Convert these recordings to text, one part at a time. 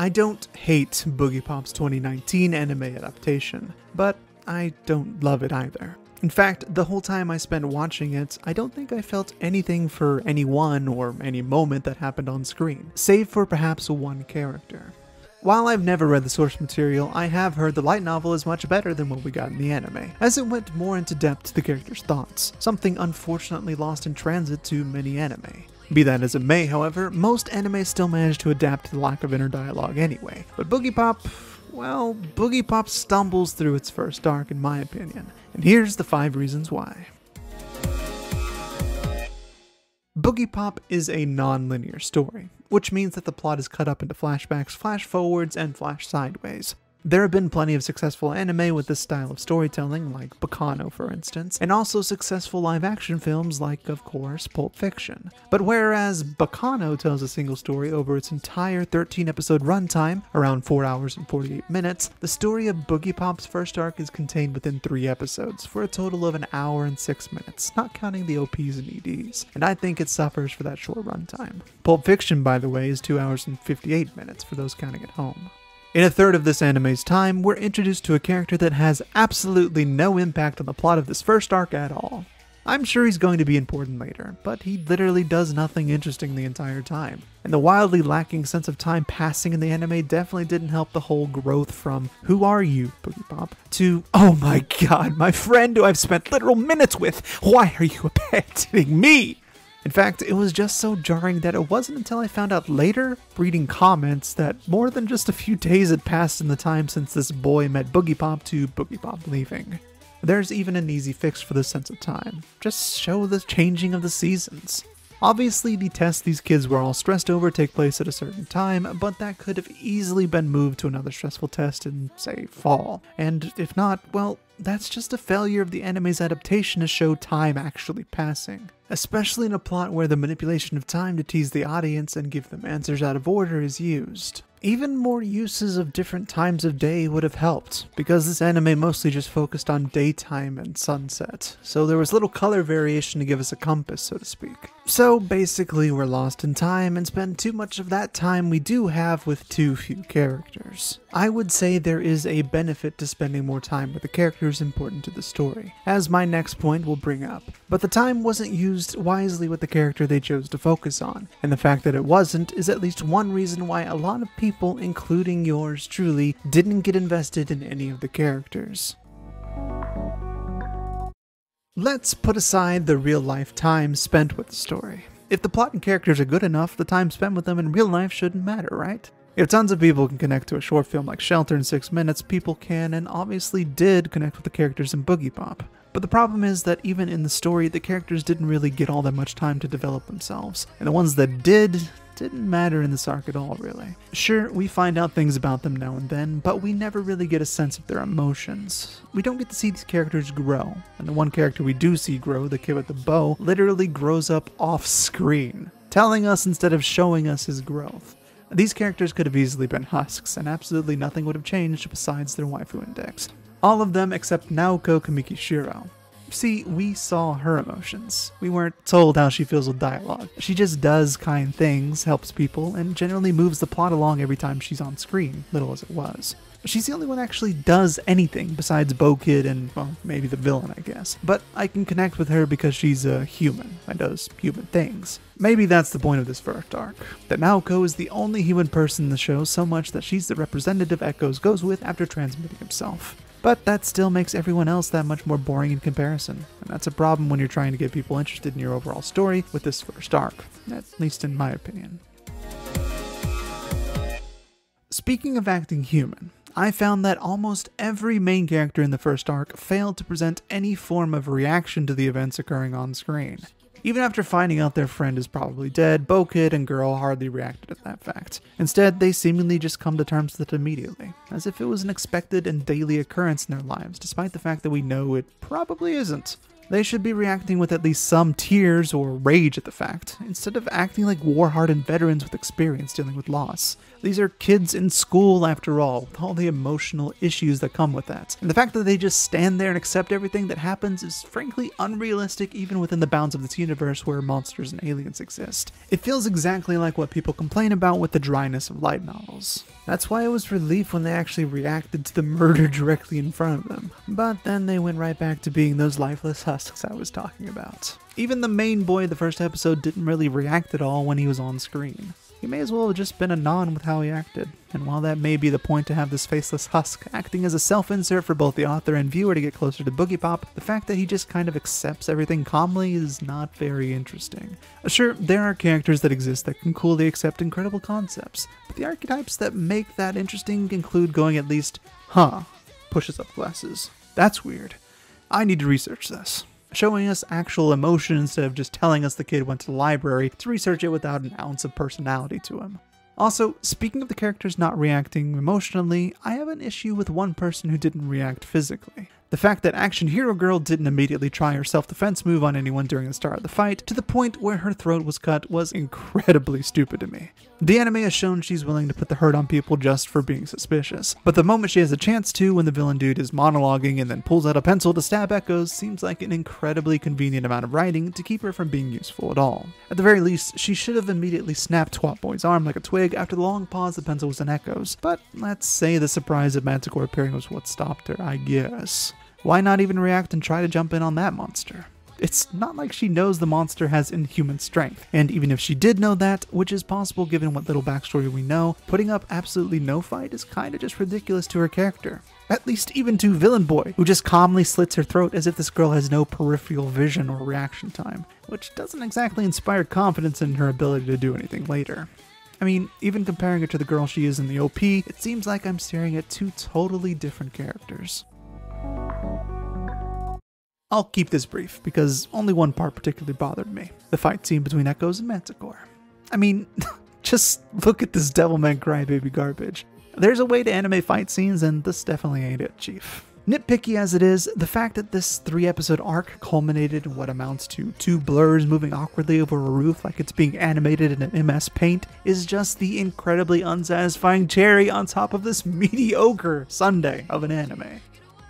I don't hate Boogiepop's 2019 anime adaptation, but I don't love it either. In fact, the whole time I spent watching it, I don't think I felt anything for anyone or any moment that happened on screen, save for perhaps one character. While I've never read the source material, I have heard the light novel is much better than what we got in the anime, as it went more into depth to the character's thoughts, something unfortunately lost in transit to many anime. Be that as it may, however, most anime still manage to adapt to the lack of inner dialogue anyway, but Boogiepop, well, Boogiepop stumbles through its first arc in my opinion, and here's the 5 reasons why. Boogiepop is a non-linear story, which means that the plot is cut up into flashbacks, flash forwards, and flash sideways. There have been plenty of successful anime with this style of storytelling, like Baccano for instance, and also successful live-action films like, of course, Pulp Fiction. But whereas Baccano tells a single story over its entire 13-episode runtime, around 4 hours and 48 minutes, the story of Boogiepop's first arc is contained within 3 episodes, for a total of 1 hour and 6 minutes, not counting the OPs and EDs, and I think it suffers for that short runtime. Pulp Fiction, by the way, is 2 hours and 58 minutes for those counting at home. In a third of this anime's time, we're introduced to a character that has absolutely no impact on the plot of this first arc at all. I'm sure he's going to be important later, but he literally does nothing interesting the entire time. And the wildly lacking sense of time passing in the anime definitely didn't help the whole growth from, "Who are you, Boogiepop?" to, "Oh my god, my friend who I've spent literal minutes with, why are you abandoning me?" In fact, it was just so jarring that it wasn't until I found out later, reading comments, that more than just a few days had passed in the time since this boy met Boogiepop to Boogiepop leaving. There's even an easy fix for this sense of time. Just show the changing of the seasons. Obviously, the tests these kids were all stressed over take place at a certain time, but that could have easily been moved to another stressful test in, say, fall. And if not, well, that's just a failure of the anime's adaptation to show time actually passing. Especially in a plot where the manipulation of time to tease the audience and give them answers out of order is used. Even more uses of different times of day would have helped, because this anime mostly just focused on daytime and sunset, so there was little color variation to give us a compass, so to speak. So basically we're lost in time and spend too much of that time we do have with too few characters. I would say there is a benefit to spending more time with the characters important to the story, as my next point will bring up, but the time wasn't used wisely with the character they chose to focus on, and the fact that it wasn't is at least one reason why a lot of people, including yours truly, didn't get invested in any of the characters. Let's put aside the real-life time spent with the story. If the plot and characters are good enough, the time spent with them in real life shouldn't matter, right? If tons of people can connect to a short film like Shelter in 6 minutes, people can and obviously did connect with the characters in Boogiepop. But the problem is that even in the story, the characters didn't really get all that much time to develop themselves, and the ones that didn't matter in this arc at all, really. Sure, we find out things about them now and then, but we never really get a sense of their emotions. We don't get to see these characters grow, and the one character we do see grow, the kid with the bow, literally grows up off screen, telling us instead of showing us his growth. These characters could have easily been husks, and absolutely nothing would have changed besides their waifu index. All of them except Naoko Kamikishiro. See, we saw her emotions. We weren't told how she feels with dialogue. She just does kind things, helps people, and generally moves the plot along every time she's on screen, little as it was. She's the only one that actually does anything besides Bow Kid and, well, maybe the villain, I guess. But I can connect with her because she's a human and does human things. Maybe that's the point of this first arc, that Naoko is the only human person in the show so much that she's the representative Echoes goes with after transmitting himself. But that still makes everyone else that much more boring in comparison, and that's a problem when you're trying to get people interested in your overall story with this first arc, at least in my opinion. Speaking of acting human, I found that almost every main character in the first arc failed to present any form of reaction to the events occurring on screen. Even after finding out their friend is probably dead, Bow Kid and Girl hardly reacted to that fact. Instead, they seemingly just come to terms with it immediately, as if it was an expected and daily occurrence in their lives, despite the fact that we know it probably isn't. They should be reacting with at least some tears or rage at the fact, instead of acting like war-hardened veterans with experience dealing with loss. These are kids in school after all, with all the emotional issues that come with that. And the fact that they just stand there and accept everything that happens is frankly unrealistic even within the bounds of this universe where monsters and aliens exist. It feels exactly like what people complain about with the dryness of light novels. That's why it was relief when they actually reacted to the murder directly in front of them. But then they went right back to being those lifeless husks I was talking about. Even the main boy of the first episode didn't really react at all when he was on screen. He may as well have just been a non with how he acted, and while that may be the point to have this faceless husk acting as a self-insert for both the author and viewer to get closer to Boogie Pop, the fact that he just kind of accepts everything calmly is not very interesting. Sure, there are characters that exist that can coolly accept incredible concepts, but the archetypes that make that interesting include going at least, pushes up glasses. That's weird. I need to research this. Showing us actual emotion instead of just telling us the kid went to the library to research it without an ounce of personality to him. Also, speaking of the characters not reacting emotionally, I have an issue with one person who didn't react physically. The fact that Action Hero Girl didn't immediately try her self-defense move on anyone during the start of the fight, to the point where her throat was cut, was incredibly stupid to me. The anime has shown she's willing to put the hurt on people just for being suspicious, but the moment she has a chance to, when the villain dude is monologuing and then pulls out a pencil to stab Echoes, seems like an incredibly convenient amount of writing to keep her from being useful at all. At the very least, she should have immediately snapped Twat Boy's arm like a twig after the long pause the pencil was in Echoes, but let's say the surprise of Manticore appearing was what stopped her, I guess. Why not even react and try to jump in on that monster? It's not like she knows the monster has inhuman strength, and even if she did know that, which is possible given what little backstory we know, putting up absolutely no fight is kinda just ridiculous to her character. At least even to Villain Boy, who just calmly slits her throat as if this girl has no peripheral vision or reaction time, which doesn't exactly inspire confidence in her ability to do anything later. I mean, even comparing her to the girl she is in the OP, it seems like I'm staring at two totally different characters. I'll keep this brief, because only one part particularly bothered me. The fight scene between Echoes and Manticore. I mean, just look at this Devilman Crybaby garbage. There's a way to anime fight scenes, and this definitely ain't it, Chief. Nitpicky as it is, the fact that this 3-episode arc culminated in what amounts to two blurs moving awkwardly over a roof like it's being animated in an MS Paint is just the incredibly unsatisfying cherry on top of this mediocre sundae of an anime.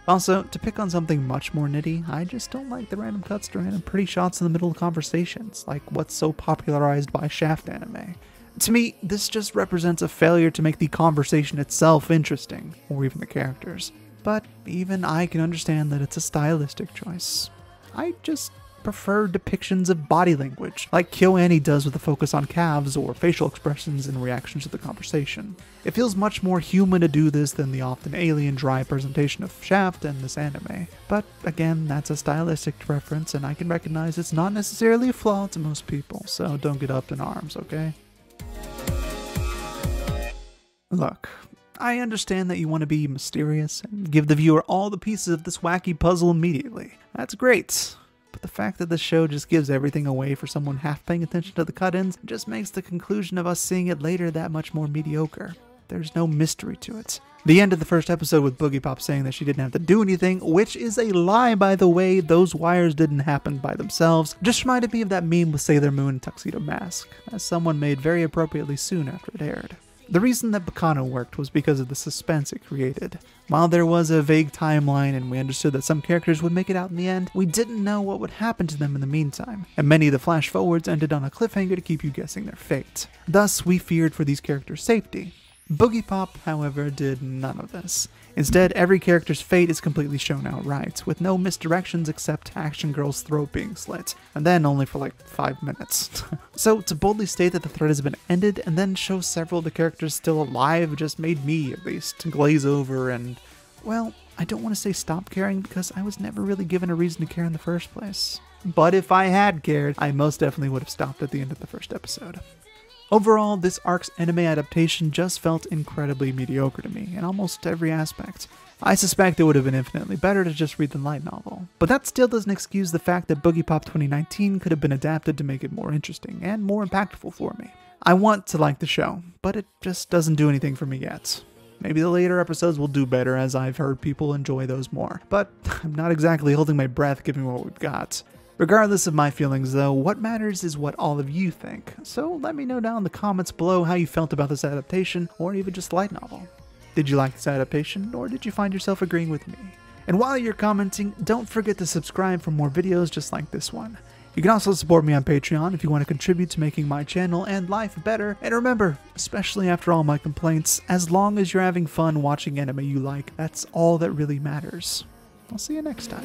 Also, to pick on something much more nitty, I just don't like the random cuts to random pretty shots in the middle of conversations, like what's so popularized by Shaft anime. To me, this just represents a failure to make the conversation itself interesting, or even the characters. But even I can understand that it's a stylistic choice. I just prefer depictions of body language, like KyoAni does with a focus on calves or facial expressions in reaction to the conversation. It feels much more human to do this than the often alien dry presentation of Shaft in this anime. But again, that's a stylistic preference, and I can recognize it's not necessarily a flaw to most people, so don't get up in arms, okay? Look, I understand that you want to be mysterious and give the viewer all the pieces of this wacky puzzle immediately. That's great. But the fact that the show just gives everything away for someone half paying attention to the cut-ins just makes the conclusion of us seeing it later that much more mediocre. There's no mystery to it. The end of the first episode with Boogie Pop saying that she didn't have to do anything, which is a lie by the way, those wires didn't happen by themselves, just reminded me of that meme with Sailor Moon and Tuxedo Mask, as someone made very appropriately soon after it aired. The reason that Baccano worked was because of the suspense it created. While there was a vague timeline and we understood that some characters would make it out in the end, we didn't know what would happen to them in the meantime, and many of the flash forwards ended on a cliffhanger to keep you guessing their fate. Thus, we feared for these characters' safety. Boogie Pop, however, did none of this. Instead, every character's fate is completely shown outright, with no misdirections except Action Girl's throat being slit, and then only for like 5 minutes. So to boldly state that the thread has been ended and then show several of the characters still alive just made me, at least, glaze over and, well, I don't want to say stop caring because I was never really given a reason to care in the first place. But if I had cared, I most definitely would have stopped at the end of the first episode. Overall, this arc's anime adaptation just felt incredibly mediocre to me in almost every aspect. I suspect it would have been infinitely better to just read the light novel, but that still doesn't excuse the fact that Boogie Pop 2019 could have been adapted to make it more interesting and more impactful for me. I want to like the show, but it just doesn't do anything for me yet. Maybe the later episodes will do better, as I've heard people enjoy those more, but I'm not exactly holding my breath given what we've got. Regardless of my feelings though, what matters is what all of you think, so let me know down in the comments below how you felt about this adaptation, or even just light novel. Did you like this adaptation, or did you find yourself agreeing with me? And while you're commenting, don't forget to subscribe for more videos just like this one. You can also support me on Patreon if you want to contribute to making my channel and life better. And remember, especially after all my complaints, as long as you're having fun watching anime you like, that's all that really matters. I'll see you next time.